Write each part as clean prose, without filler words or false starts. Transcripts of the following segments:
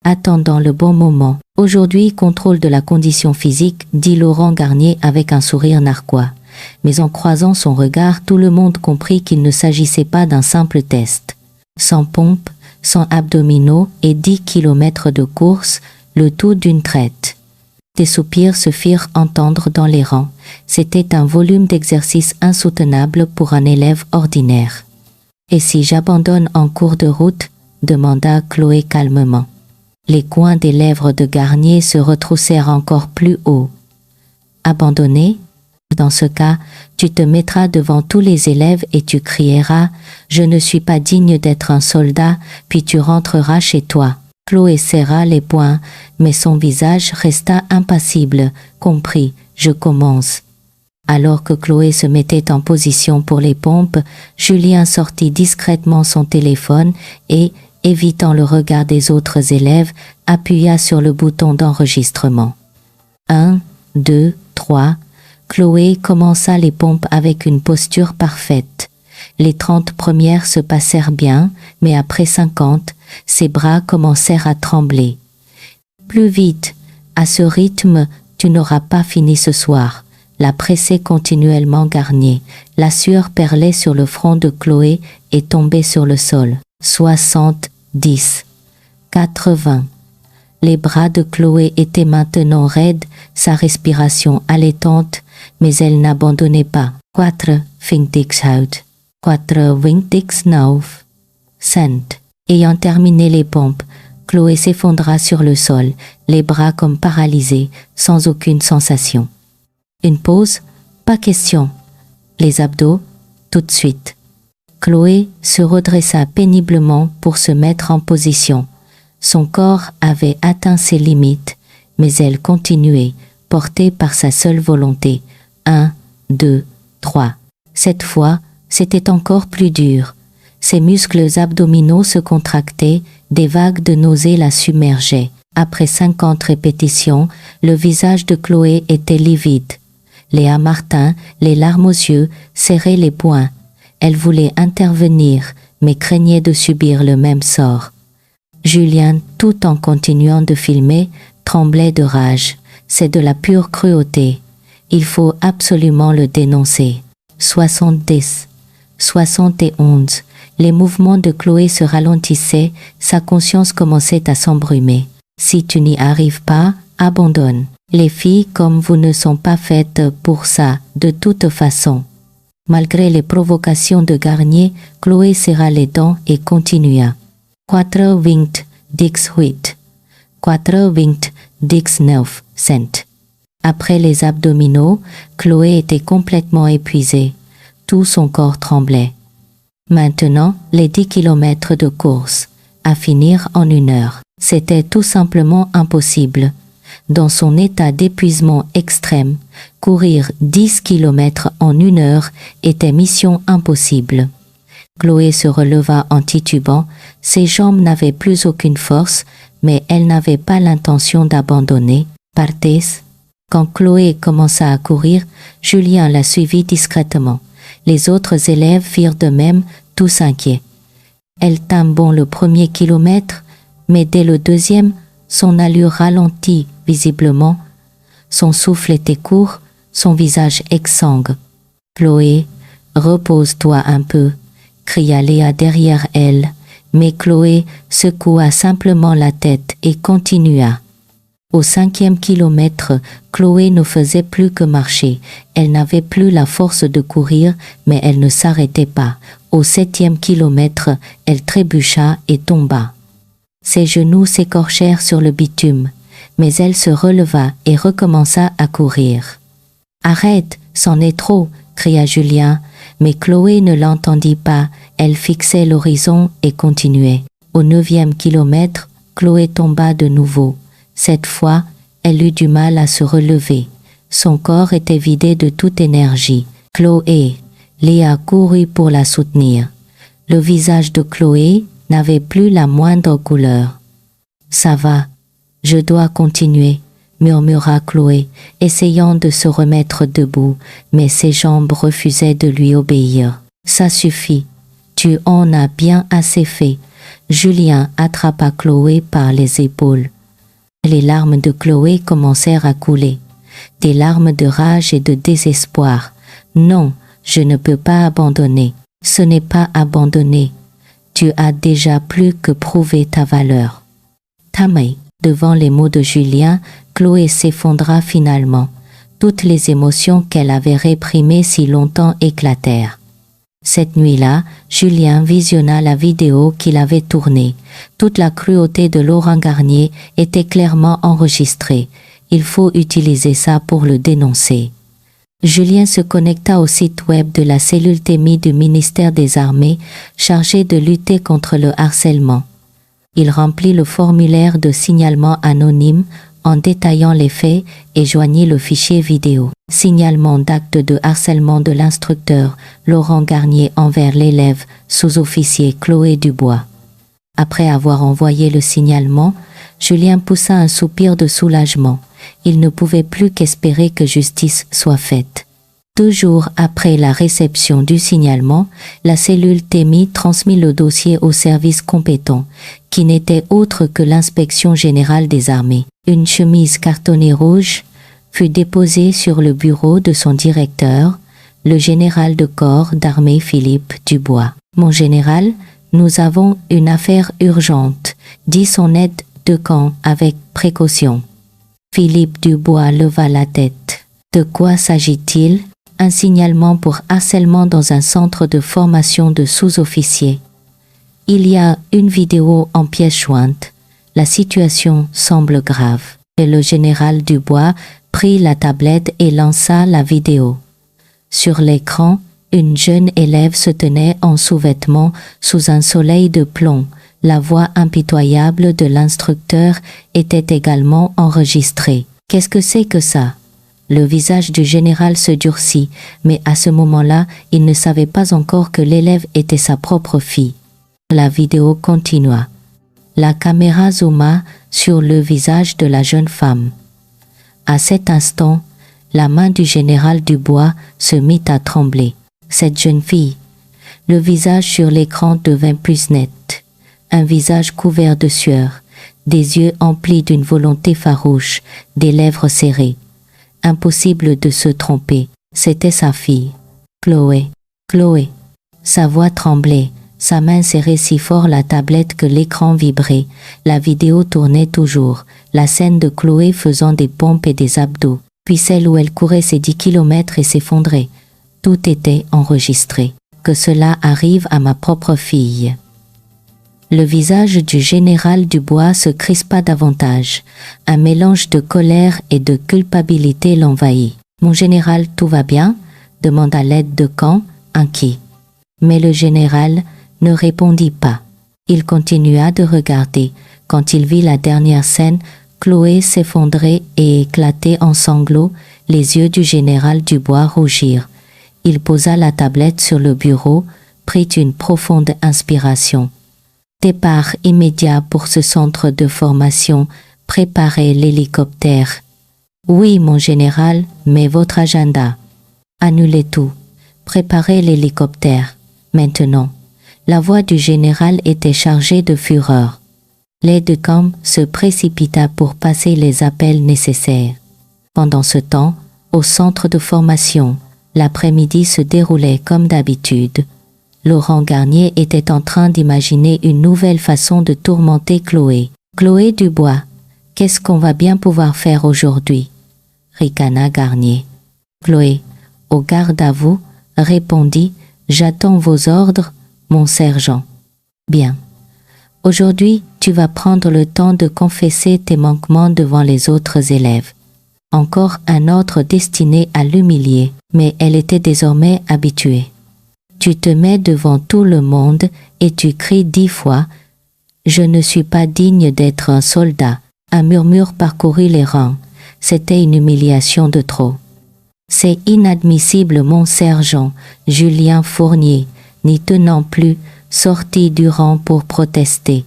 attendant le bon moment. Aujourd'hui, contrôle de la condition physique, dit Laurent Garnier avec un sourire narquois. Mais en croisant son regard, tout le monde comprit qu'il ne s'agissait pas d'un simple test. Sans pompe, sans abdominaux et 10 kilomètres de course, le tout d'une traite. Des soupirs se firent entendre dans les rangs. C'était un volume d'exercice insoutenable pour un élève ordinaire. « Et si j'abandonne en cours de route ?» demanda Chloé calmement. Les coins des lèvres de Garnier se retroussèrent encore plus haut. « Abandonner ? Dans ce cas, tu te mettras devant tous les élèves et tu crieras « Je ne suis pas digne d'être un soldat », puis tu rentreras chez toi. Chloé serra les poings, mais son visage resta impassible. Compris, je commence. Alors que Chloé se mettait en position pour les pompes, Julien sortit discrètement son téléphone et, évitant le regard des autres élèves, appuya sur le bouton d'enregistrement. 1, 2, 3. Chloé commença les pompes avec une posture parfaite. Les 30 premières se passèrent bien, mais après 50, ses bras commencèrent à trembler. « Plus vite, à ce rythme, tu n'auras pas fini ce soir », la pressait continuellement Garnier. La sueur perlait sur le front de Chloé et tombait sur le sol. 70, 80. Les bras de Chloé étaient maintenant raides, sa respiration allaitante, mais elle n'abandonnait pas. 4, 26 9, 5. Ayant terminé les pompes, Chloé s'effondra sur le sol, les bras comme paralysés, sans aucune sensation. Une pause? Pas question. Les abdos? Tout de suite. Chloé se redressa péniblement pour se mettre en position. Son corps avait atteint ses limites, mais elle continuait, portée par sa seule volonté. 1, 2, 3. Cette fois, c'était encore plus dur. Ses muscles abdominaux se contractaient, des vagues de nausée la submergeaient. Après 50 répétitions, le visage de Chloé était livide. Léa Martin, les larmes aux yeux, serrait les poings. Elle voulait intervenir, mais craignait de subir le même sort. Julien, tout en continuant de filmer, tremblait de rage. C'est de la pure cruauté. Il faut absolument le dénoncer. 70, 71. Les mouvements de Chloé se ralentissaient, sa conscience commençait à s'embrumer. Si tu n'y arrives pas, abandonne. Les filles comme vous ne sont pas faites pour ça, de toute façon. Malgré les provocations de Garnier, Chloé serra les dents et continua. 98, 99 cents. Après les abdominaux, Chloé était complètement épuisée. Tout son corps tremblait. Maintenant, les 10 kilomètres de course, à finir en 1 heure. C'était tout simplement impossible. Dans son état d'épuisement extrême, courir 10 kilomètres en 1 heure était mission impossible. Chloé se releva en titubant, ses jambes n'avaient plus aucune force, mais elle n'avait pas l'intention d'abandonner. Partez. Quand Chloé commença à courir, Julien la suivit discrètement. Les autres élèves firent de même, tous inquiets. Elle tint bon le premier kilomètre, mais dès le deuxième, son allure ralentit visiblement. Son souffle était court, son visage exsangue. « Chloé, repose-toi un peu », cria Léa derrière elle, mais Chloé secoua simplement la tête et continua. Au 5e kilomètre, Chloé ne faisait plus que marcher. Elle n'avait plus la force de courir, mais elle ne s'arrêtait pas. Au 7e kilomètre, elle trébucha et tomba. Ses genoux s'écorchèrent sur le bitume, mais elle se releva et recommença à courir. « Arrête, c'en est trop !» cria Julien, mais Chloé ne l'entendit pas, elle fixait l'horizon et continuait. Au 9e kilomètre, Chloé tomba de nouveau. Cette fois, elle eut du mal à se relever. Son corps était vidé de toute énergie. « Chloé !» Léa courut pour la soutenir. Le visage de Chloé n'avait plus la moindre couleur. « Ça va, je dois continuer », murmura Chloé, essayant de se remettre debout, mais ses jambes refusaient de lui obéir. « Ça suffit, tu en as bien assez fait. Julien attrapa Chloé par les épaules. Les larmes de Chloé commencèrent à couler. Des larmes de rage et de désespoir. Non, je ne peux pas abandonner. Ce n'est pas abandonner. Tu as déjà plus que prouvé ta valeur. Tamay. Devant les mots de Julien, Chloé s'effondra finalement. Toutes les émotions qu'elle avait réprimées si longtemps éclatèrent. Cette nuit-là, Julien visionna la vidéo qu'il avait tournée. Toute la cruauté de Laurent Garnier était clairement enregistrée. Il faut utiliser ça pour le dénoncer. Julien se connecta au site web de la cellule TEMI du ministère des Armées, chargée de lutter contre le harcèlement. Il remplit le formulaire de signalement anonyme en détaillant les faits et joignit le fichier vidéo. Signalement d'acte de harcèlement de l'instructeur Laurent Garnier envers l'élève sous-officier Chloé Dubois. Après avoir envoyé le signalement, Julien poussa un soupir de soulagement. Il ne pouvait plus qu'espérer que justice soit faite. 2 jours après la réception du signalement, la cellule TEMI transmit le dossier au service compétent, qui n'était autre que l'inspection générale des armées. Une chemise cartonnée rouge fut déposée sur le bureau de son directeur, le général de corps d'armée Philippe Dubois. « Mon général, nous avons une affaire urgente », dit son aide de camp avec précaution. Philippe Dubois leva la tête. « De quoi s'agit-il » Un signalement pour harcèlement dans un centre de formation de sous-officiers. Il y a une vidéo en pièce jointe. La situation semble grave. Et le général Dubois prit la tablette et lança la vidéo. Sur l'écran, une jeune élève se tenait en sous-vêtements sous un soleil de plomb. La voix impitoyable de l'instructeur était également enregistrée. Qu'est-ce que c'est que ça ? Le visage du général se durcit, mais à ce moment-là, il ne savait pas encore que l'élève était sa propre fille. La vidéo continua. La caméra zooma sur le visage de la jeune femme. À cet instant, la main du général Dubois se mit à trembler. Cette jeune fille. Le visage sur l'écran devint plus net. Un visage couvert de sueur, des yeux emplis d'une volonté farouche, des lèvres serrées. Impossible de se tromper, c'était sa fille. Chloé. Chloé. Sa voix tremblait, sa main serrait si fort la tablette que l'écran vibrait. La vidéo tournait toujours, la scène de Chloé faisant des pompes et des abdos, puis celle où elle courait ses 10 kilomètres et s'effondrait. Tout était enregistré. Que cela arrive à ma propre fille. Le visage du général Dubois se crispa davantage. Un mélange de colère et de culpabilité l'envahit. « Mon général, tout va bien ?» demanda l'aide de camp, inquiet. Mais le général ne répondit pas. Il continua de regarder. Quand il vit la dernière scène, Chloé s'effondrer et éclater en sanglots, les yeux du général Dubois rougirent. Il posa la tablette sur le bureau, prit une profonde inspiration. Départ immédiat pour ce centre de formation, préparez l'hélicoptère. Oui, mon général, mais votre agenda. Annulez tout. Préparez l'hélicoptère. Maintenant. La voix du général était chargée de fureur. L'aide-de-camp se précipita pour passer les appels nécessaires. Pendant ce temps, au centre de formation, l'après-midi se déroulait comme d'habitude. Laurent Garnier était en train d'imaginer une nouvelle façon de tourmenter Chloé. « Chloé Dubois, qu'est-ce qu'on va bien pouvoir faire aujourd'hui ?» ricana Garnier. Chloé, au garde à vous, répondit « J'attends vos ordres, mon sergent. » Bien. Aujourd'hui, tu vas prendre le temps de confesser tes manquements devant les autres élèves. Encore un ordre destiné à l'humilier, mais elle était désormais habituée. Tu te mets devant tout le monde et tu cries 10 fois « Je ne suis pas digne d'être un soldat ». Un murmure parcourut les rangs. C'était une humiliation de trop. C'est inadmissible, mon sergent. Julien Fournier, n'y tenant plus, sortit du rang pour protester.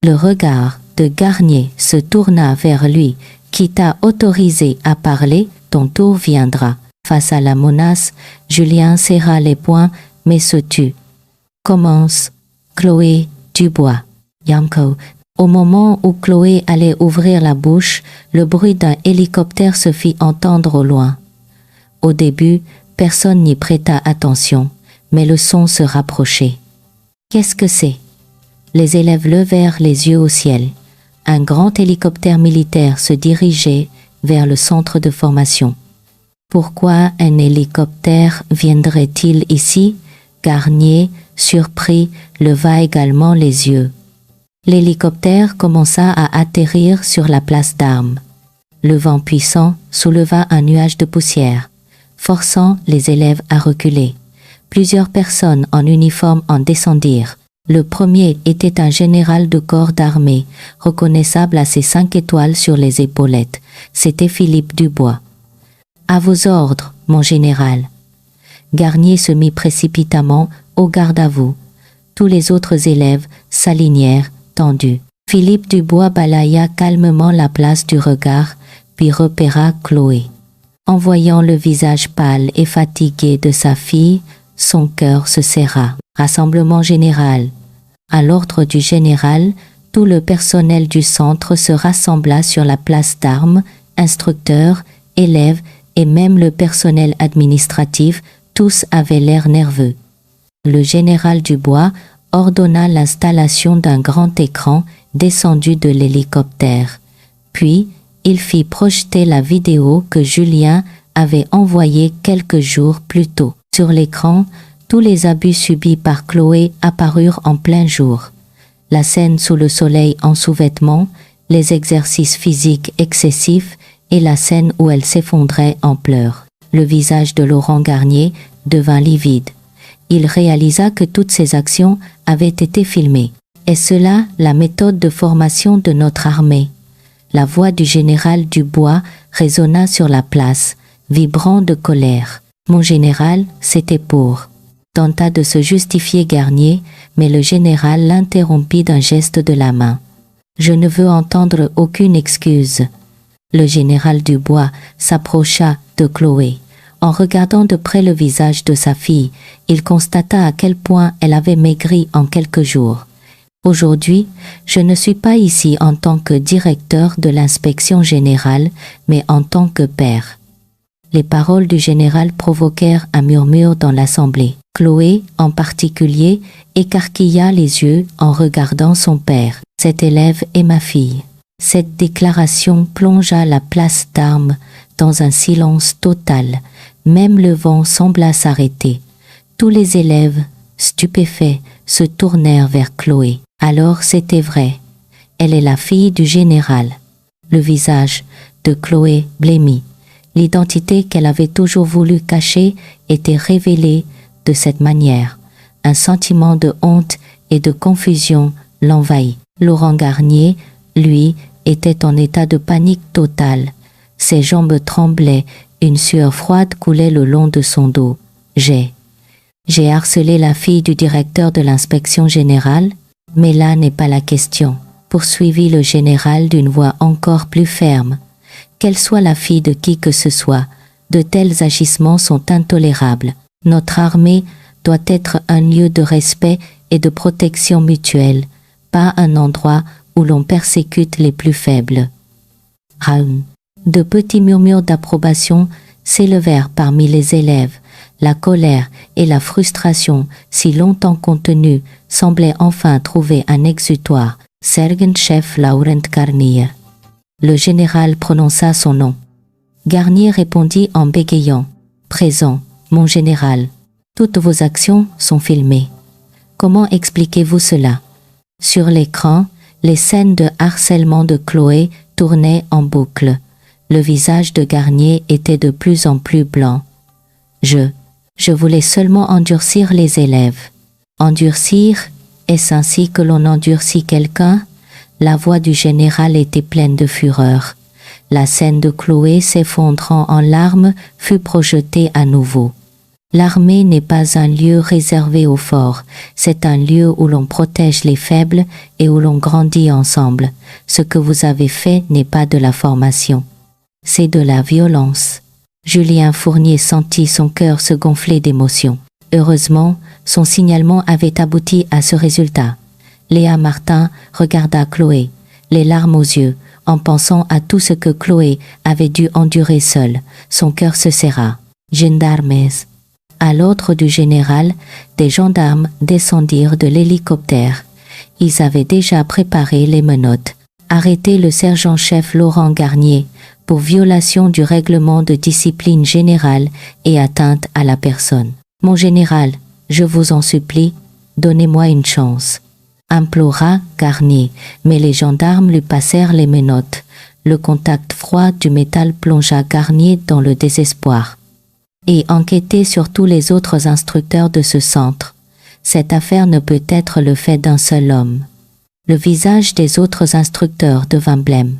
Le regard de Garnier se tourna vers lui. Qui t'a autorisé à parler, ton tour viendra. Face à la menace, Julien serra les poings, mais se tut. Commence, Chloé Dubois. Yanko. Au moment où Chloé allait ouvrir la bouche, le bruit d'un hélicoptère se fit entendre au loin. Au début, personne n'y prêta attention, mais le son se rapprochait. Qu'est-ce que c'est? Les élèves levèrent les yeux au ciel. Un grand hélicoptère militaire se dirigeait vers le centre de formation. Pourquoi un hélicoptère viendrait-il ici? Garnier, surpris, leva également les yeux. L'hélicoptère commença à atterrir sur la place d'armes. Le vent puissant souleva un nuage de poussière, forçant les élèves à reculer. Plusieurs personnes en uniforme en descendirent. Le premier était un général de corps d'armée, reconnaissable à ses 5 étoiles sur les épaulettes. C'était Philippe Dubois. « À vos ordres, mon général. » Garnier se mit précipitamment au garde à vous. Tous les autres élèves s'alignèrent, tendus. Philippe Dubois balaya calmement la place du regard, puis repéra Chloé. En voyant le visage pâle et fatigué de sa fille, son cœur se serra. Rassemblement général. À l'ordre du général, tout le personnel du centre se rassembla sur la place d'armes, instructeurs, élèves et même le personnel administratif, tous avaient l'air nerveux. Le général Dubois ordonna l'installation d'un grand écran descendu de l'hélicoptère. Puis, il fit projeter la vidéo que Julien avait envoyée quelques jours plus tôt. Sur l'écran, tous les abus subis par Chloé apparurent en plein jour. La scène sous le soleil en sous-vêtements, les exercices physiques excessifs et la scène où elle s'effondrait en pleurs. Le visage de Laurent Garnier devint livide. Il réalisa que toutes ces actions avaient été filmées. Est-ce là la méthode de formation de notre armée? La voix du général Dubois résonna sur la place, vibrant de colère. Mon général, c'était pour. Tenta de se justifier Garnier, mais le général l'interrompit d'un geste de la main. Je ne veux entendre aucune excuse. Le général Dubois s'approcha de Chloé. En regardant de près le visage de sa fille, il constata à quel point elle avait maigri en quelques jours. Aujourd'hui, je ne suis pas ici en tant que directeur de l'inspection générale, mais en tant que père. Les paroles du général provoquèrent un murmure dans l'assemblée. Chloé, en particulier, écarquilla les yeux en regardant son père. « Cet élève est ma fille. » Cette déclaration plongea la place d'armes dans un silence total. Même le vent sembla s'arrêter. Tous les élèves, stupéfaits, se tournèrent vers Chloé. Alors c'était vrai. Elle est la fille du général. Le visage de Chloé blêmit. L'identité qu'elle avait toujours voulu cacher était révélée de cette manière. Un sentiment de honte et de confusion l'envahit. Laurent Garnier, lui, était en état de panique totale. Ses jambes tremblaient, une sueur froide coulait le long de son dos. J'ai harcelé la fille du directeur de l'inspection générale, mais là n'est pas la question, poursuivit le général d'une voix encore plus ferme. Qu'elle soit la fille de qui que ce soit, de tels agissements sont intolérables. Notre armée doit être un lieu de respect et de protection mutuelle, pas un endroit où l'on persécute les plus faibles. Raoun. De petits murmures d'approbation s'élevèrent parmi les élèves. La colère et la frustration, si longtemps contenues, semblaient enfin trouver un exutoire. Sergeant-chef Laurent Garnier. Le général prononça son nom. Garnier répondit en bégayant. « Présent, mon général. Toutes vos actions sont filmées. Comment expliquez-vous cela ?» Sur l'écran, les scènes de harcèlement de Chloé tournaient en boucle. Le visage de Garnier était de plus en plus blanc. Je voulais seulement endurcir les élèves. Endurcir, est-ce ainsi que l'on endurcit quelqu'un? La voix du général était pleine de fureur. La scène de Chloé s'effondrant en larmes fut projetée à nouveau. L'armée n'est pas un lieu réservé aux forts, c'est un lieu où l'on protège les faibles et où l'on grandit ensemble. Ce que vous avez fait n'est pas de la formation, c'est de la violence. Julien Fournier sentit son cœur se gonfler d'émotion. Heureusement, son signalement avait abouti à ce résultat. Léa Martin regarda Chloé, les larmes aux yeux, en pensant à tout ce que Chloé avait dû endurer seule. Son cœur se serra. Gendarmes. À l'ordre du général, des gendarmes descendirent de l'hélicoptère. Ils avaient déjà préparé les menottes. Arrêtez le sergent-chef Laurent Garnier pour violation du règlement de discipline générale et atteinte à la personne. Mon général, je vous en supplie, donnez-moi une chance. Implora Garnier, mais les gendarmes lui passèrent les menottes. Le contact froid du métal plongea Garnier dans le désespoir. Et enquêtez sur tous les autres instructeurs de ce centre. Cette affaire ne peut être le fait d'un seul homme. Le visage des autres instructeurs devint blême.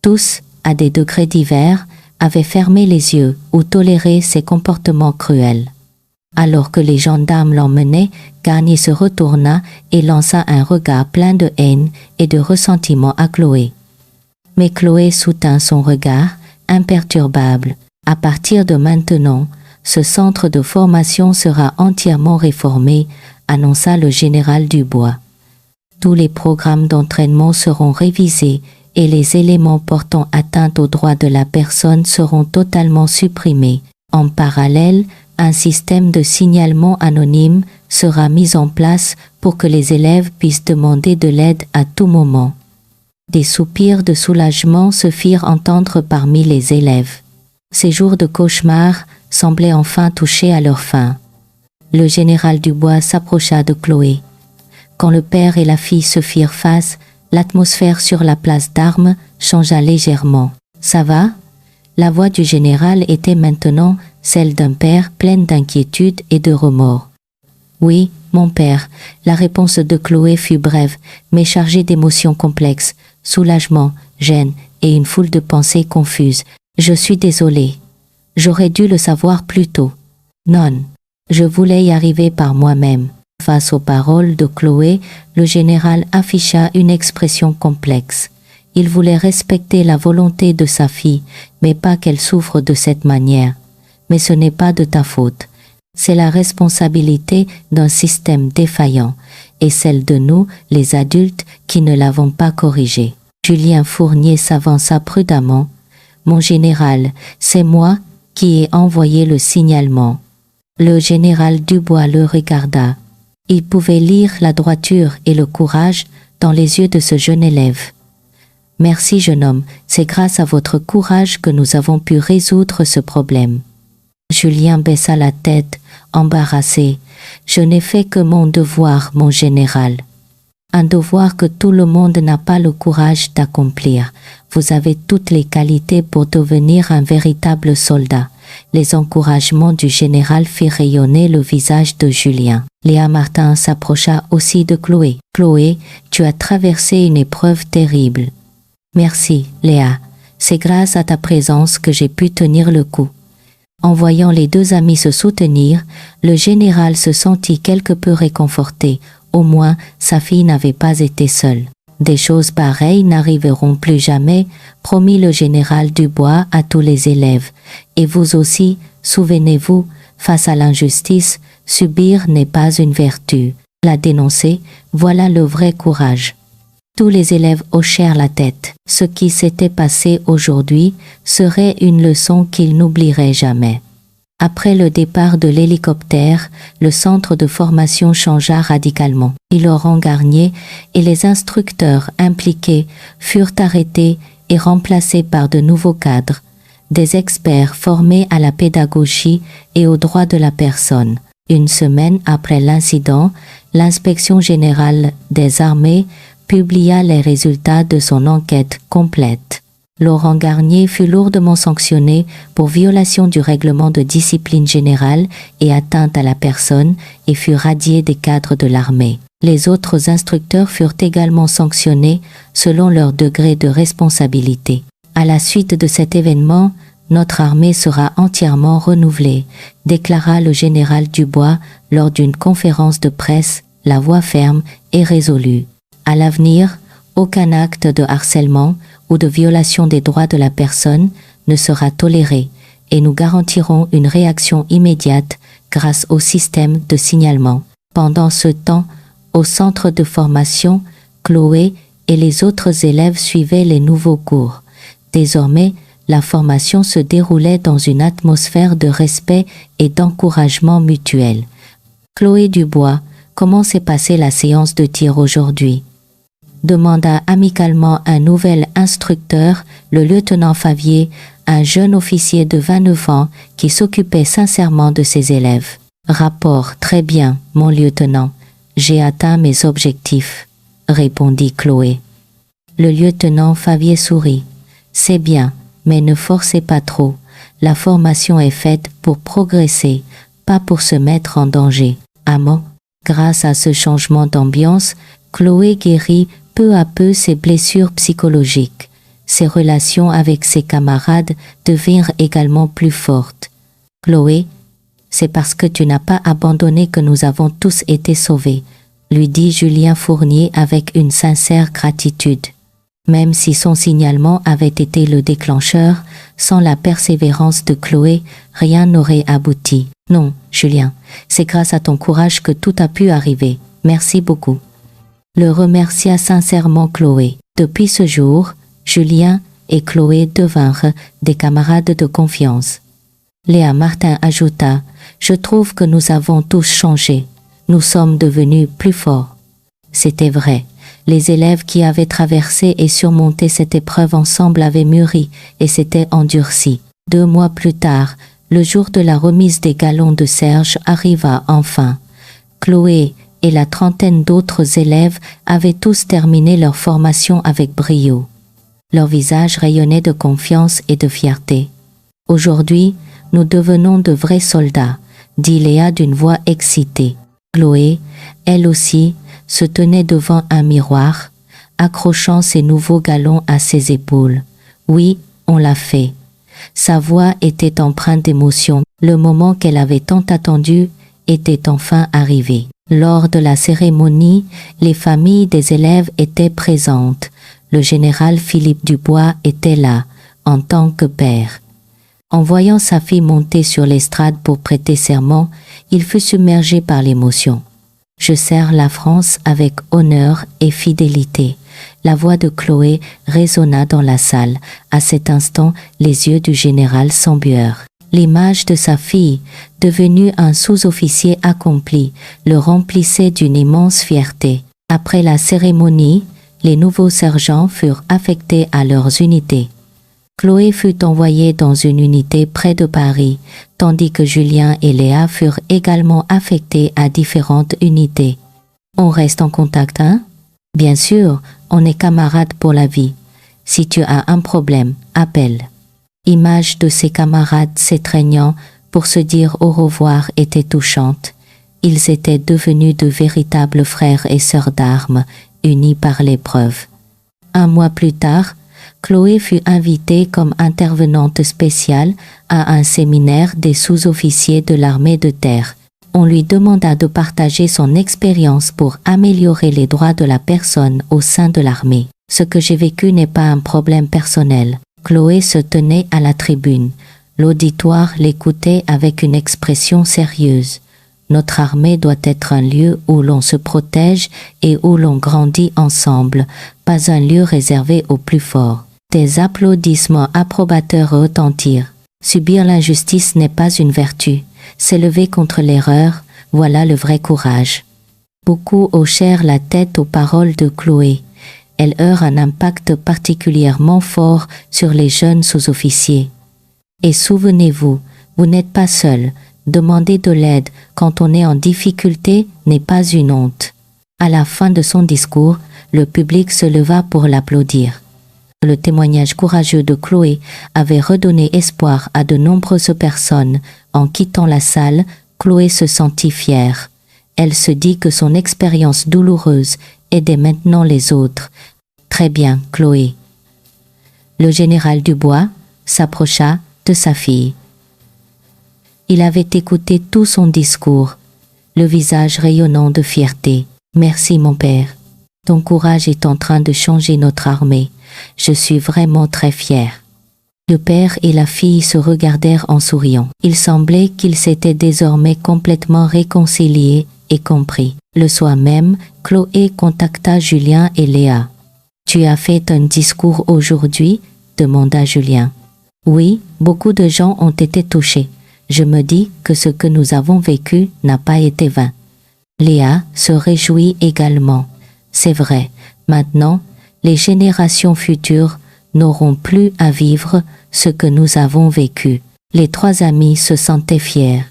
Tous, à des degrés divers, avaient fermé les yeux ou toléré ses comportements cruels. Alors que les gendarmes l'emmenaient, Garnier se retourna et lança un regard plein de haine et de ressentiment à Chloé. Mais Chloé soutint son regard, imperturbable. À partir de maintenant, ce centre de formation sera entièrement réformé, annonça le général Dubois. Tous les programmes d'entraînement seront révisés et les éléments portant atteinte aux droits de la personne seront totalement supprimés. En parallèle, un système de signalement anonyme sera mis en place pour que les élèves puissent demander de l'aide à tout moment. Des soupirs de soulagement se firent entendre parmi les élèves. Ces jours de cauchemar semblaient enfin toucher à leur fin. Le général Dubois s'approcha de Chloé. Quand le père et la fille se firent face, l'atmosphère sur la place d'Armes changea légèrement. « Ça va ?» La voix du général était maintenant celle d'un père pleine d'inquiétude et de remords. « Oui, mon père. » La réponse de Chloé fut brève, mais chargée d'émotions complexes, soulagement, gêne et une foule de pensées confuses. « Je suis désolée. J'aurais dû le savoir plus tôt. Non. Je voulais y arriver par moi-même. » Face aux paroles de Chloé, le général afficha une expression complexe. Il voulait respecter la volonté de sa fille, mais pas qu'elle souffre de cette manière. Mais ce n'est pas de ta faute. C'est la responsabilité d'un système défaillant, et celle de nous, les adultes, qui ne l'avons pas corrigé. Julien Fournier s'avança prudemment. « Mon général, c'est moi qui ai envoyé le signalement. » Le général Dubois le regarda. Il pouvait lire la droiture et le courage dans les yeux de ce jeune élève. « Merci, jeune homme, c'est grâce à votre courage que nous avons pu résoudre ce problème. » Julien baissa la tête, embarrassé. « Je n'ai fait que mon devoir, mon général. » Un devoir que tout le monde n'a pas le courage d'accomplir. Vous avez toutes les qualités pour devenir un véritable soldat. Les encouragements du général firent rayonner le visage de Julien. Léa Martin s'approcha aussi de Chloé. « Chloé, tu as traversé une épreuve terrible. » « Merci, Léa. C'est grâce à ta présence que j'ai pu tenir le coup. » En voyant les deux amis se soutenir, le général se sentit quelque peu réconforté. Au moins, sa fille n'avait pas été seule. « Des choses pareilles n'arriveront plus jamais, promit le général Dubois à tous les élèves. Et vous aussi, souvenez-vous, face à l'injustice, subir n'est pas une vertu. La dénoncer, voilà le vrai courage. » Tous les élèves hochèrent la tête. Ce qui s'était passé aujourd'hui serait une leçon qu'ils n'oublieraient jamais. Après le départ de l'hélicoptère, le centre de formation changea radicalement. Laurent Garnier et les instructeurs impliqués furent arrêtés et remplacés par de nouveaux cadres, des experts formés à la pédagogie et aux droits de la personne. Une semaine après l'incident, l'inspection générale des armées publia les résultats de son enquête complète. Laurent Garnier fut lourdement sanctionné pour violation du règlement de discipline générale et atteinte à la personne et fut radié des cadres de l'armée. Les autres instructeurs furent également sanctionnés selon leur degré de responsabilité. À la suite de cet événement, notre armée sera entièrement renouvelée, déclara le général Dubois lors d'une conférence de presse, la voix ferme et résolue. À l'avenir, aucun acte de harcèlement ou de violation des droits de la personne ne sera toléré et nous garantirons une réaction immédiate grâce au système de signalement. Pendant ce temps, Au centre de formation, Chloé et les autres élèves suivaient les nouveaux cours. Désormais, la formation se déroulait dans une atmosphère de respect et d'encouragement mutuel. Chloé Dubois, comment s'est passée la séance de tir aujourd'hui? Demanda amicalement un nouvel instructeur, le lieutenant Favier, un jeune officier de 29 ans qui s'occupait sincèrement de ses élèves. Rapport, très bien, mon lieutenant. J'ai atteint mes objectifs, répondit Chloé. Le lieutenant Favier sourit. C'est bien, mais ne forcez pas trop. La formation est faite pour progresser, pas pour se mettre en danger. Amant. Grâce à ce changement d'ambiance, Chloé guérit peu à peu ses blessures psychologiques. Ses relations avec ses camarades devinrent également plus fortes. Chloé, c'est parce que tu n'as pas abandonné que nous avons tous été sauvés, lui dit Julien Fournier avec une sincère gratitude. Même si son signalement avait été le déclencheur, sans la persévérance de Chloé, rien n'aurait abouti. Non, Julien, c'est grâce à ton courage que tout a pu arriver. Merci beaucoup. Le remercia sincèrement Chloé. Depuis ce jour, Julien et Chloé devinrent des camarades de confiance. Léa Martin ajouta, « Je trouve que nous avons tous changé. Nous sommes devenus plus forts. » C'était vrai. Les élèves qui avaient traversé et surmonté cette épreuve ensemble avaient mûri et s'étaient endurcis. 2 mois plus tard, le jour de la remise des galons de Serge arriva enfin. Chloé et la trentaine d'autres élèves avaient tous terminé leur formation avec brio. Leurs visages rayonnaient de confiance et de fierté. « Aujourd'hui, nous devenons de vrais soldats, » dit Léa d'une voix excitée. Chloé, elle aussi, se tenait devant un miroir, accrochant ses nouveaux galons à ses épaules. « Oui, on l'a fait. » Sa voix était empreinte d'émotion. Le moment qu'elle avait tant attendu était enfin arrivé. Lors de la cérémonie, les familles des élèves étaient présentes. Le général Philippe Dubois était là, en tant que père. En voyant sa fille monter sur l'estrade pour prêter serment, il fut submergé par l'émotion. « Je sers la France avec honneur et fidélité. » La voix de Chloé résonna dans la salle. À cet instant, les yeux du général s'embuèrent. L'image de sa fille, devenue un sous-officier accompli, le remplissait d'une immense fierté. Après la cérémonie, les nouveaux sergents furent affectés à leurs unités. Chloé fut envoyée dans une unité près de Paris, tandis que Julien et Léa furent également affectés à différentes unités. On reste en contact, hein? Bien sûr, on est camarades pour la vie. Si tu as un problème, appelle. Image de ses camarades s'étreignant pour se dire au revoir était touchante. Ils étaient devenus de véritables frères et sœurs d'armes, unis par l'épreuve. 1 mois plus tard, Chloé fut invitée comme intervenante spéciale à un séminaire des sous-officiers de l'armée de terre. On lui demanda de partager son expérience pour améliorer les droits de la personne au sein de l'armée. Ce que j'ai vécu n'est pas un problème personnel. Chloé se tenait à la tribune. L'auditoire l'écoutait avec une expression sérieuse. Notre armée doit être un lieu où l'on se protège et où l'on grandit ensemble, pas un lieu réservé aux plus forts. Des applaudissements approbateurs retentirent. Subir l'injustice n'est pas une vertu. S'élever contre l'erreur, voilà le vrai courage. Beaucoup hochèrent la tête aux paroles de Chloé. Elle eut un impact particulièrement fort sur les jeunes sous-officiers. Et souvenez-vous, vous n'êtes pas seul. Demander de l'aide quand on est en difficulté n'est pas une honte. À la fin de son discours, le public se leva pour l'applaudir. Le témoignage courageux de Chloé avait redonné espoir à de nombreuses personnes. En quittant la salle, Chloé se sentit fière. Elle se dit que son expérience douloureuse aidait maintenant les autres. Très bien, Chloé. Le général Dubois s'approcha de sa fille. Il avait écouté tout son discours, le visage rayonnant de fierté. « Merci mon père. Ton courage est en train de changer notre armée. Je suis vraiment très fier. » Le père et la fille se regardèrent en souriant. Il semblait qu'ils s'étaient désormais complètement réconciliés et compris. Le soir même, Chloé contacta Julien et Léa. « Tu as fait un discours aujourd'hui ?» demanda Julien. « Oui, beaucoup de gens ont été touchés. Je me dis que ce que nous avons vécu n'a pas été vain. » Léa se réjouit également. « C'est vrai, maintenant, les générations futures n'auront plus à vivre ce que nous avons vécu. » Les trois amis se sentaient fiers.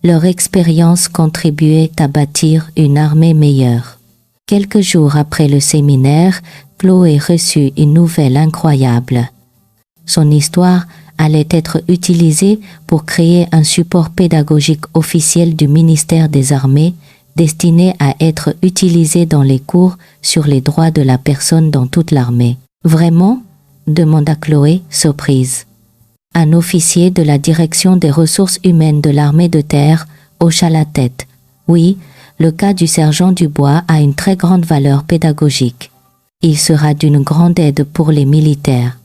Leur expérience contribuait à bâtir une armée meilleure. Quelques jours après le séminaire, Chloé reçut une nouvelle incroyable. Son histoire allait être utilisée pour créer un support pédagogique officiel du ministère des Armées, destiné à être utilisé dans les cours sur les droits de la personne dans toute l'armée. « Vraiment ?» demanda Chloé, surprise. Un officier de la direction des ressources humaines de l'armée de terre hocha la tête. « Oui, le cas du sergent Dubois a une très grande valeur pédagogique. Il sera d'une grande aide pour les militaires. »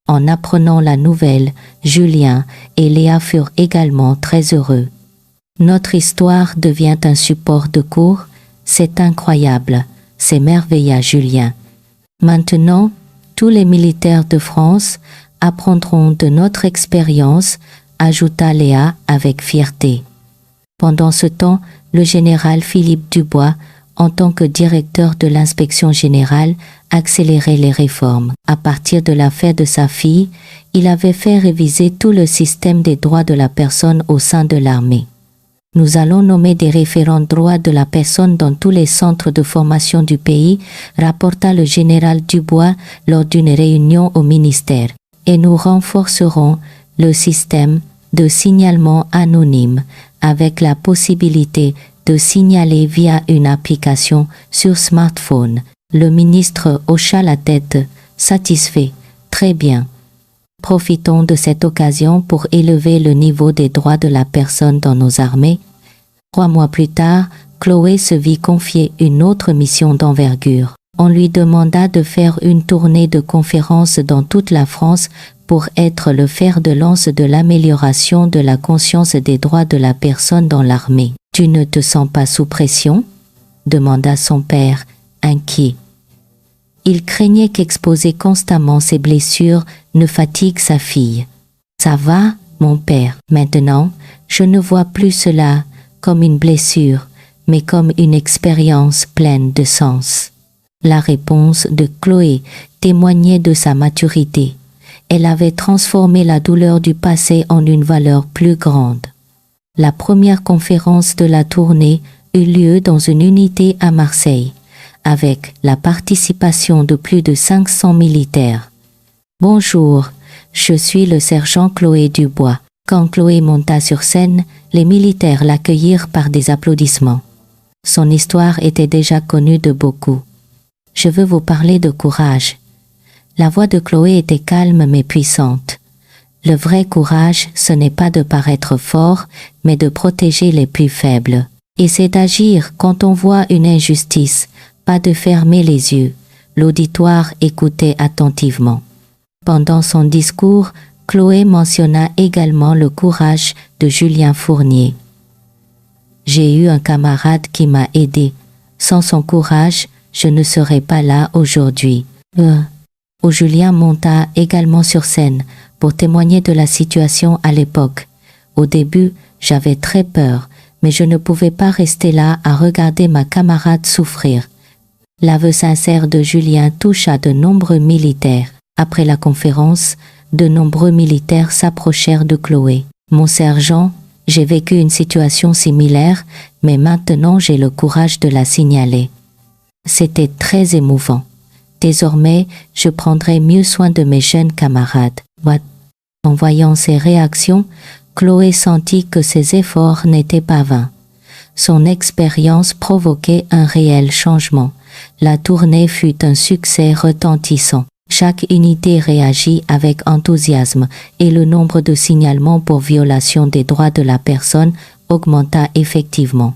En apprenant la nouvelle, Julien et Léa furent également très heureux. « Notre histoire devient un support de cours, c'est incroyable », s'émerveilla Julien. « Maintenant, tous les militaires de France apprendront de notre expérience, ajouta Léa avec fierté. Pendant ce temps, le général Philippe Dubois, en tant que directeur de l'inspection générale, accélérait les réformes. À partir de l'affaire de sa fille, il avait fait réviser tout le système des droits de la personne au sein de l'armée. Nous allons nommer des référents droits de la personne dans tous les centres de formation du pays, rapporta le général Dubois lors d'une réunion au ministère. Et nous renforcerons le système de signalement anonyme avec la possibilité de signaler via une application sur smartphone. Le ministre hocha la tête, satisfait. Très bien. Profitons de cette occasion pour élever le niveau des droits de la personne dans nos armées. 3 mois plus tard, Chloé se vit confier une autre mission d'envergure. On lui demanda de faire une tournée de conférences dans toute la France pour être le fer de lance de l'amélioration de la conscience des droits de la personne dans l'armée. « Tu ne te sens pas sous pression ?» demanda son père, inquiet. Il craignait qu'exposer constamment ses blessures ne fatigue sa fille. « Ça va, mon père. Maintenant, je ne vois plus cela comme une blessure, mais comme une expérience pleine de sens. » La réponse de Chloé témoignait de sa maturité. Elle avait transformé la douleur du passé en une valeur plus grande. La première conférence de la tournée eut lieu dans une unité à Marseille, avec la participation de plus de 500 militaires. « Bonjour, je suis le sergent Chloé Dubois. » Quand Chloé monta sur scène, les militaires l'accueillirent par des applaudissements. Son histoire était déjà connue de beaucoup. « Je veux vous parler de courage. » La voix de Chloé était calme mais puissante. Le vrai courage, ce n'est pas de paraître fort, mais de protéger les plus faibles. Et c'est d'agir quand on voit une injustice, pas de fermer les yeux. L'auditoire écoutait attentivement. Pendant son discours, Chloé mentionna également le courage de Julien Fournier. « J'ai eu un camarade qui m'a aidé. Sans son courage, je ne serais pas là aujourd'hui. » Où Julien monta également sur scène pour témoigner de la situation à l'époque. « Au début, j'avais très peur, mais je ne pouvais pas rester là à regarder ma camarade souffrir. » L'aveu sincère de Julien toucha de nombreux militaires. Après la conférence, de nombreux militaires s'approchèrent de Chloé. « Mon sergent, j'ai vécu une situation similaire, mais maintenant j'ai le courage de la signaler. » C'était très émouvant. Désormais, je prendrai mieux soin de mes jeunes camarades. En voyant ces réactions, Chloé sentit que ses efforts n'étaient pas vains. Son expérience provoquait un réel changement. La tournée fut un succès retentissant. Chaque unité réagit avec enthousiasme et le nombre de signalements pour violation des droits de la personne augmenta effectivement.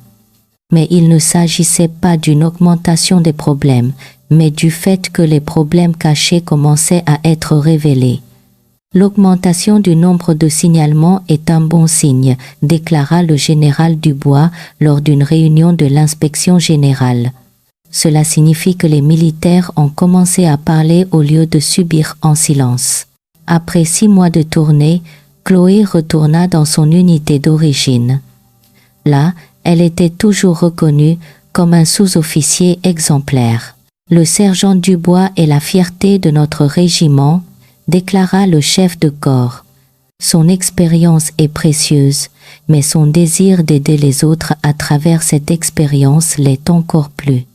Mais il ne s'agissait pas d'une augmentation des problèmes, mais du fait que les problèmes cachés commençaient à être révélés. L'augmentation du nombre de signalements est un bon signe, déclara le général Dubois lors d'une réunion de l'inspection générale. Cela signifie que les militaires ont commencé à parler au lieu de subir en silence. Après 6 mois de tournée, Chloé retourna dans son unité d'origine. Là, elle était toujours reconnue comme un sous-officier exemplaire. Le sergent Dubois est la fierté de notre régiment, déclara le chef de corps. Son expérience est précieuse, mais son désir d'aider les autres à travers cette expérience l'est encore plus.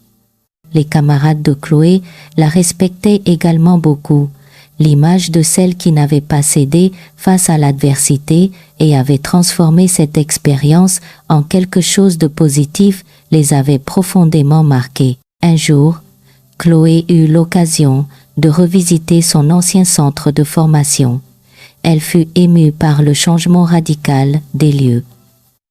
Les camarades de Chloé la respectaient également beaucoup. L'image de celle qui n'avait pas cédé face à l'adversité et avait transformé cette expérience en quelque chose de positif les avait profondément marqués. Un jour, Chloé eut l'occasion de revisiter son ancien centre de formation. Elle fut émue par le changement radical des lieux.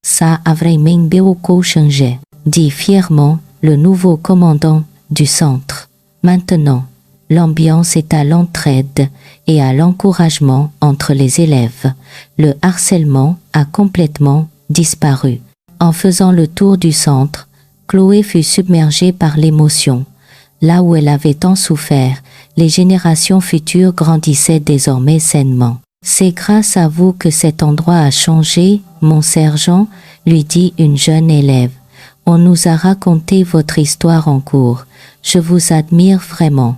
Ça a vraiment beaucoup changé, dit fièrement le nouveau commandant du centre. Maintenant, l'ambiance est à l'entraide et à l'encouragement entre les élèves. Le harcèlement a complètement disparu. En faisant le tour du centre, Chloé fut submergée par l'émotion. Là où elle avait tant souffert, les générations futures grandissaient désormais sainement. C'est grâce à vous que cet endroit a changé, mon sergent, lui dit une jeune élève. On nous a raconté votre histoire en cours. Je vous admire vraiment.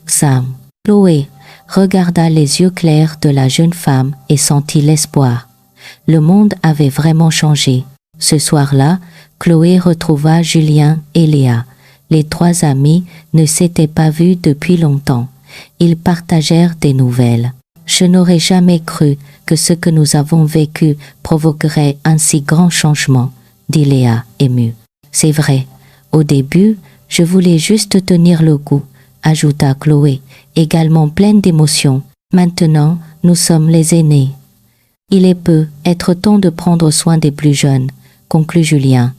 Sam. Chloé regarda les yeux clairs de la jeune femme et sentit l'espoir. Le monde avait vraiment changé. Ce soir-là, Chloé retrouva Julien et Léa. Les 3 amis ne s'étaient pas vus depuis longtemps. Ils partagèrent des nouvelles. Je n'aurais jamais cru que ce que nous avons vécu provoquerait un si grand changement, dit Léa, émue. C'est vrai. Au début, je voulais juste tenir le coup, ajouta Chloé, également pleine d'émotion. Maintenant, nous sommes les aînés. Il peut être temps de prendre soin des plus jeunes, conclut Julien.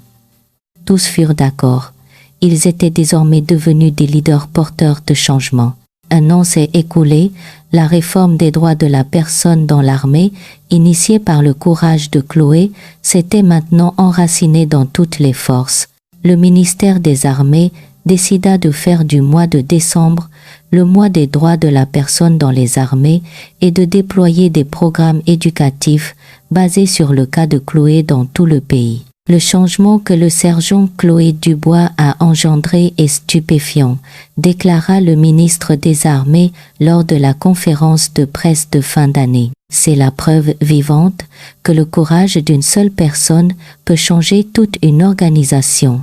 Tous furent d'accord. Ils étaient désormais devenus des leaders porteurs de changement. Un an s'est écoulé, la réforme des droits de la personne dans l'armée, initiée par le courage de Chloé, s'était maintenant enracinée dans toutes les forces. Le ministère des Armées décida de faire du mois de décembre le mois des droits de la personne dans les armées et de déployer des programmes éducatifs basés sur le cas de Chloé dans tout le pays. Le changement que le sergent Chloé Dubois a engendré est stupéfiant, déclara le ministre des Armées lors de la conférence de presse de fin d'année. C'est la preuve vivante que le courage d'une seule personne peut changer toute une organisation.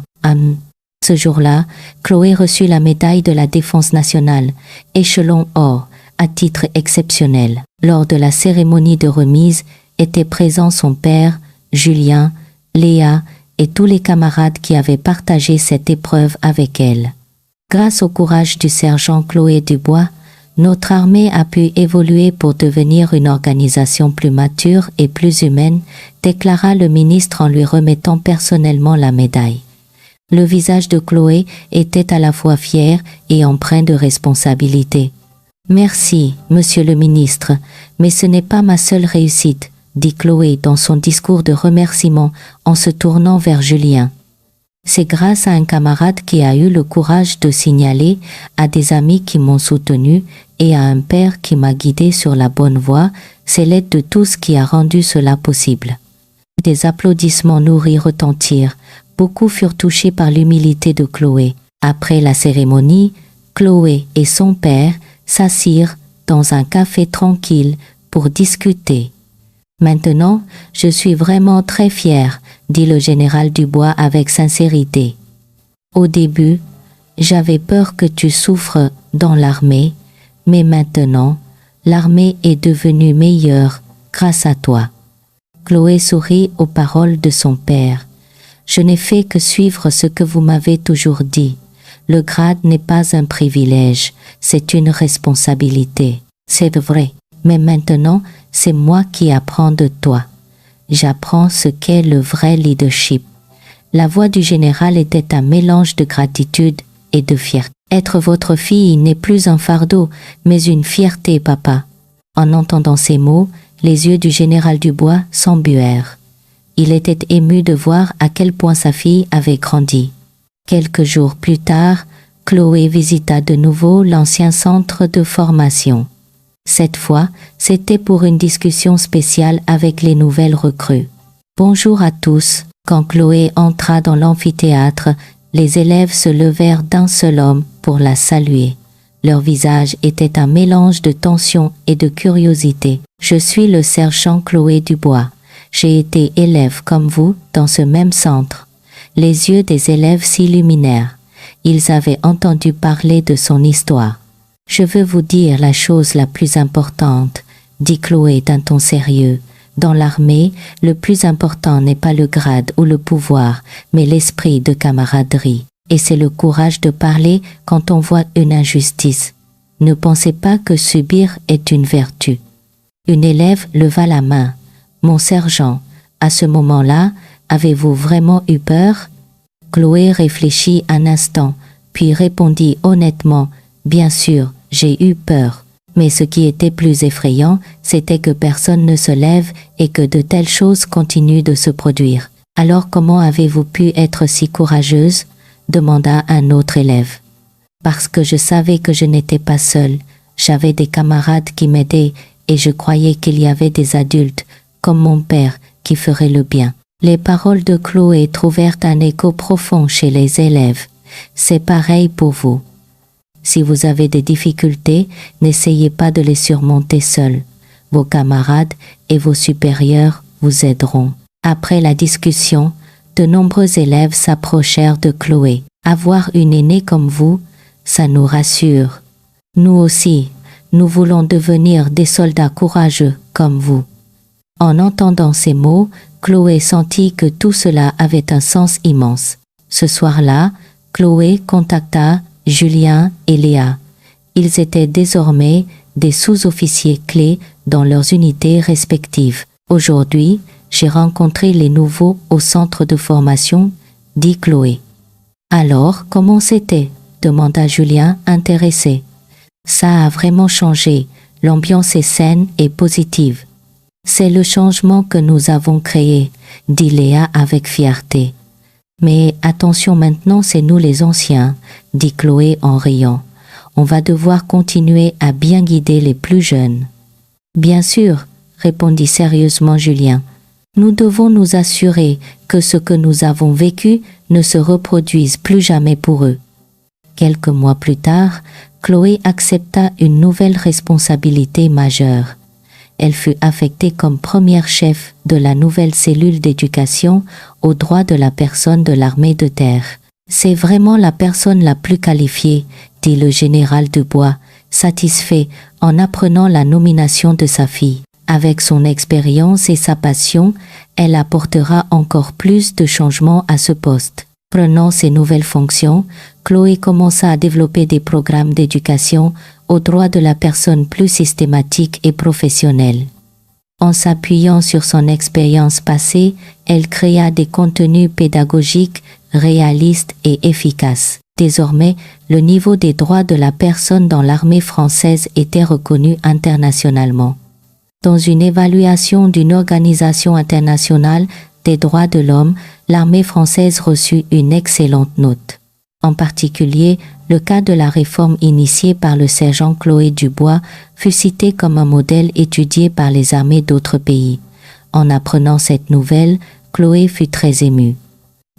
Ce jour-là, Chloé reçut la médaille de la Défense nationale, échelon or, à titre exceptionnel. Lors de la cérémonie de remise étaient présents son père, Julien, Léa et tous les camarades qui avaient partagé cette épreuve avec elle. Grâce au courage du sergent Chloé Dubois, notre armée a pu évoluer pour devenir une organisation plus mature et plus humaine, déclara le ministre en lui remettant personnellement la médaille. Le visage de Chloé était à la fois fier et empreint de responsabilité. « Merci, monsieur le ministre, mais ce n'est pas ma seule réussite, » dit Chloé dans son discours de remerciement en se tournant vers Julien. C'est grâce à un camarade qui a eu le courage de signaler, à des amis qui m'ont soutenu et à un père qui m'a guidé sur la bonne voie, c'est l'aide de tous qui a rendu cela possible. Des applaudissements nourris retentirent. Beaucoup furent touchés par l'humilité de Chloé. Après la cérémonie, Chloé et son père s'assirent dans un café tranquille pour discuter. « Maintenant, je suis vraiment très fier, » dit le général Dubois avec sincérité. « Au début, j'avais peur que tu souffres dans l'armée, mais maintenant, l'armée est devenue meilleure grâce à toi. » Chloé sourit aux paroles de son père. « Je n'ai fait que suivre ce que vous m'avez toujours dit. Le grade n'est pas un privilège, c'est une responsabilité. C'est vrai, mais maintenant, c'est moi qui apprends de toi. J'apprends ce qu'est le vrai leadership. » La voix du général était un mélange de gratitude et de fierté. « Être votre fille n'est plus un fardeau, mais une fierté, papa. » En entendant ces mots, les yeux du général Dubois s'embuèrent. Il était ému de voir à quel point sa fille avait grandi. Quelques jours plus tard, Chloé visita de nouveau l'ancien centre de formation. Cette fois, c'était pour une discussion spéciale avec les nouvelles recrues. Bonjour à tous. Quand Chloé entra dans l'amphithéâtre, les élèves se levèrent d'un seul homme pour la saluer. Leur visage était un mélange de tension et de curiosité. Je suis le sergent Chloé Dubois. J'ai été élève comme vous dans ce même centre. Les yeux des élèves s'illuminèrent. Ils avaient entendu parler de son histoire. Je veux vous dire la chose la plus importante, dit Chloé d'un ton sérieux. Dans l'armée, le plus important n'est pas le grade ou le pouvoir, mais l'esprit de camaraderie. Et c'est le courage de parler quand on voit une injustice. Ne pensez pas que subir est une vertu. Une élève leva la main. Mon sergent, à ce moment-là, avez-vous vraiment eu peur? Chloé réfléchit un instant, puis répondit honnêtement, bien sûr, j'ai eu peur. Mais ce qui était plus effrayant, c'était que personne ne se lève et que de telles choses continuent de se produire. Alors comment avez-vous pu être si courageuse? Demanda un autre élève. Parce que je savais que je n'étais pas seule. J'avais des camarades qui m'aidaient et je croyais qu'il y avait des adultes, comme mon père, qui feraient le bien. Les paroles de Chloé trouvèrent un écho profond chez les élèves. C'est pareil pour vous. Si vous avez des difficultés, n'essayez pas de les surmonter seul. Vos camarades et vos supérieurs vous aideront. Après la discussion, de nombreux élèves s'approchèrent de Chloé. Avoir une aînée comme vous, ça nous rassure. Nous aussi, nous voulons devenir des soldats courageux comme vous. En entendant ces mots, Chloé sentit que tout cela avait un sens immense. Ce soir-là, Chloé contacta Julien et Léa. Ils étaient désormais des sous-officiers clés dans leurs unités respectives. Aujourd'hui, j'ai rencontré les nouveaux au centre de formation, dit Chloé. Alors, comment c'était? Demanda Julien, intéressé. Ça a vraiment changé. L'ambiance est saine et positive. C'est le changement que nous avons créé, dit Léa avec fierté. Mais attention maintenant, c'est nous les anciens, dit Chloé en riant. On va devoir continuer à bien guider les plus jeunes. Bien sûr, répondit sérieusement Julien. Nous devons nous assurer que ce que nous avons vécu ne se reproduise plus jamais pour eux. Quelques mois plus tard, Chloé accepta une nouvelle responsabilité majeure. Elle fut affectée comme première chef de la nouvelle cellule d'éducation aux droits de la personne de l'armée de terre. C'est vraiment la personne la plus qualifiée, dit le général Dubois, satisfait en apprenant la nomination de sa fille. Avec son expérience et sa passion, elle apportera encore plus de changements à ce poste. Prenant ces nouvelles fonctions, Chloé commença à développer des programmes d'éducation aux droits de la personne plus systématiques et professionnels. En s'appuyant sur son expérience passée, elle créa des contenus pédagogiques réalistes et efficaces. Désormais, le niveau des droits de la personne dans l'armée française était reconnu internationalement. Dans une évaluation d'une organisation internationale des droits de l'homme, l'armée française reçut une excellente note. En particulier, le cas de la réforme initiée par le sergent Chloé Dubois fut cité comme un modèle étudié par les armées d'autres pays. En apprenant cette nouvelle, Chloé fut très émue.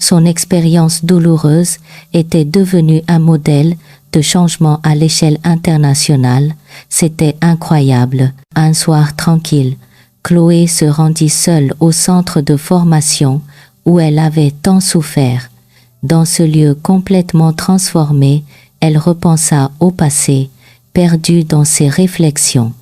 Son expérience douloureuse était devenue un modèle de changement à l'échelle internationale. C'était incroyable. Un soir tranquille, Chloé se rendit seule au centre de formation où elle avait tant souffert. Dans ce lieu complètement transformé, elle repensa au passé, perdue dans ses réflexions.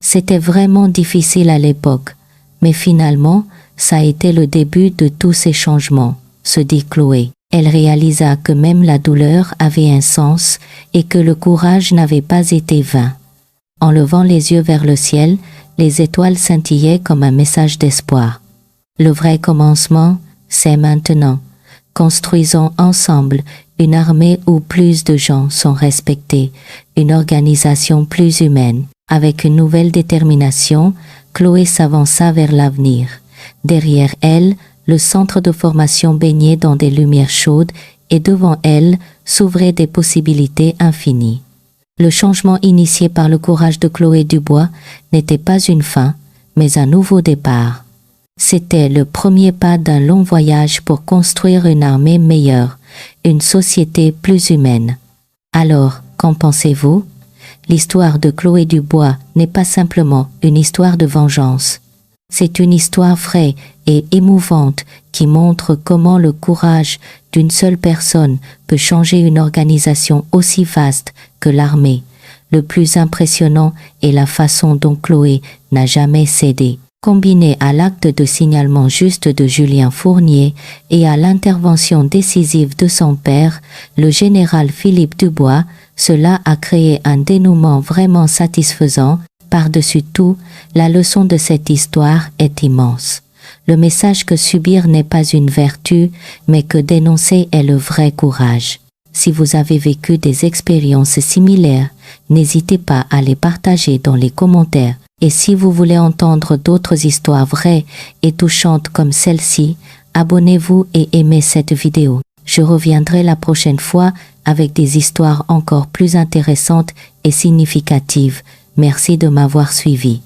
C'était vraiment difficile à l'époque, mais finalement, ça a été le début de tous ces changements, se dit Chloé. Elle réalisa que même la douleur avait un sens et que le courage n'avait pas été vain. En levant les yeux vers le ciel, les étoiles scintillaient comme un message d'espoir. Le vrai commencement, c'est maintenant. Construisons ensemble une armée où plus de gens sont respectés, une organisation plus humaine. Avec une nouvelle détermination, Chloé s'avança vers l'avenir. Derrière elle, le centre de formation baignait dans des lumières chaudes et devant elle s'ouvraient des possibilités infinies. Le changement initié par le courage de Chloé Dubois n'était pas une fin, mais un nouveau départ. C'était le premier pas d'un long voyage pour construire une armée meilleure, une société plus humaine. Alors, qu'en pensez-vous? L'histoire de Chloé Dubois n'est pas simplement une histoire de vengeance. C'est une histoire vraie et émouvante qui montre comment le courage d'une seule personne peut changer une organisation aussi vaste que l'armée. Le plus impressionnant est la façon dont Chloé n'a jamais cédé. Combiné à l'acte de signalement juste de Julien Fournier et à l'intervention décisive de son père, le général Philippe Dubois, cela a créé un dénouement vraiment satisfaisant. Par-dessus tout, la leçon de cette histoire est immense. Le message que subir n'est pas une vertu, mais que dénoncer est le vrai courage. Si vous avez vécu des expériences similaires, n'hésitez pas à les partager dans les commentaires. Et si vous voulez entendre d'autres histoires vraies et touchantes comme celle-ci, abonnez-vous et aimez cette vidéo. Je reviendrai la prochaine fois avec des histoires encore plus intéressantes et significatives. Merci de m'avoir suivi.